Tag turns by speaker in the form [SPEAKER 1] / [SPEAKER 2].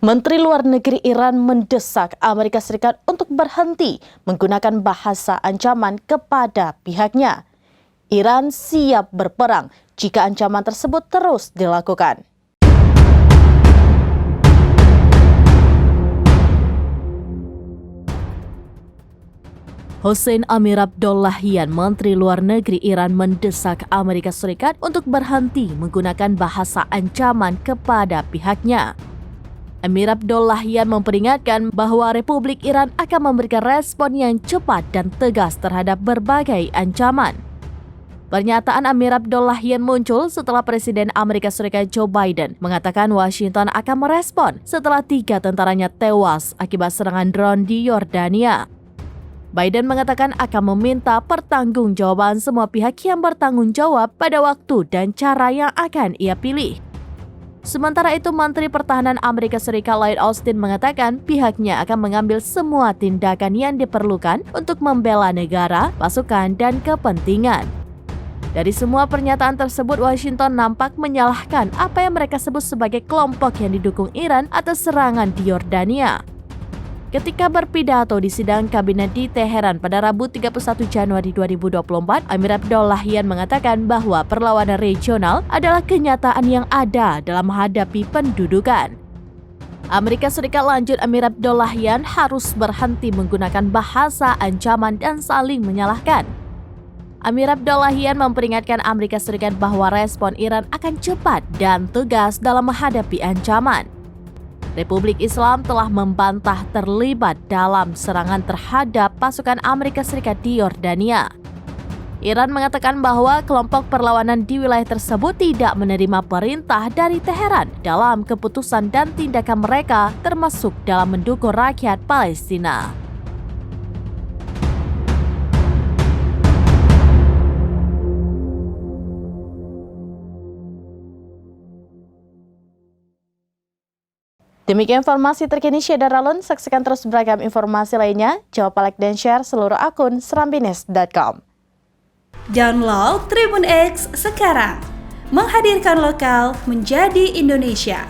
[SPEAKER 1] Menteri Luar Negeri Iran mendesak Amerika Serikat untuk berhenti menggunakan bahasa ancaman kepada pihaknya. Iran siap berperang jika ancaman tersebut terus dilakukan. Hossein Amir-Abdollahian, Menteri Luar Negeri Iran, mendesak Amerika Serikat untuk berhenti menggunakan bahasa ancaman kepada pihaknya. Amir-Abdollahian memperingatkan bahwa Republik Iran akan memberikan respon yang cepat dan tegas terhadap berbagai ancaman. Pernyataan Amir-Abdollahian muncul setelah Presiden Amerika Serikat Joe Biden mengatakan Washington akan merespon setelah 3 tentaranya tewas akibat serangan drone di Yordania. Biden mengatakan akan meminta pertanggungjawaban semua pihak yang bertanggung jawab pada waktu dan cara yang akan ia pilih. Sementara itu, Menteri Pertahanan Amerika Serikat Lloyd Austin mengatakan pihaknya akan mengambil semua tindakan yang diperlukan untuk membela negara, pasukan, dan kepentingan. Dari semua pernyataan tersebut, Washington nampak menyalahkan apa yang mereka sebut sebagai kelompok yang didukung Iran atas serangan di Yordania. Ketika berpidato di sidang kabinet di Teheran pada Rabu 31 Januari 2024, Amir-Abdollahian mengatakan bahwa perlawanan regional adalah kenyataan yang ada dalam menghadapi pendudukan. Amerika Serikat, lanjut Amir-Abdollahian, harus berhenti menggunakan bahasa ancaman dan saling menyalahkan. Amir-Abdollahian memperingatkan Amerika Serikat bahwa respon Iran akan cepat dan tegas dalam menghadapi ancaman. Republik Islam telah membantah terlibat dalam serangan terhadap pasukan Amerika Serikat di Yordania. Iran mengatakan bahwa kelompok perlawanan di wilayah tersebut tidak menerima perintah dari Teheran dalam keputusan dan tindakan mereka, termasuk dalam mendukung rakyat Palestina. Demikian informasi terkini Syederalun. Saksikan terus beragam informasi lainnya. Jangan lupa like dan share seluruh akun serambines.com.
[SPEAKER 2] Download Tribun X sekarang. Menghadirkan lokal menjadi Indonesia.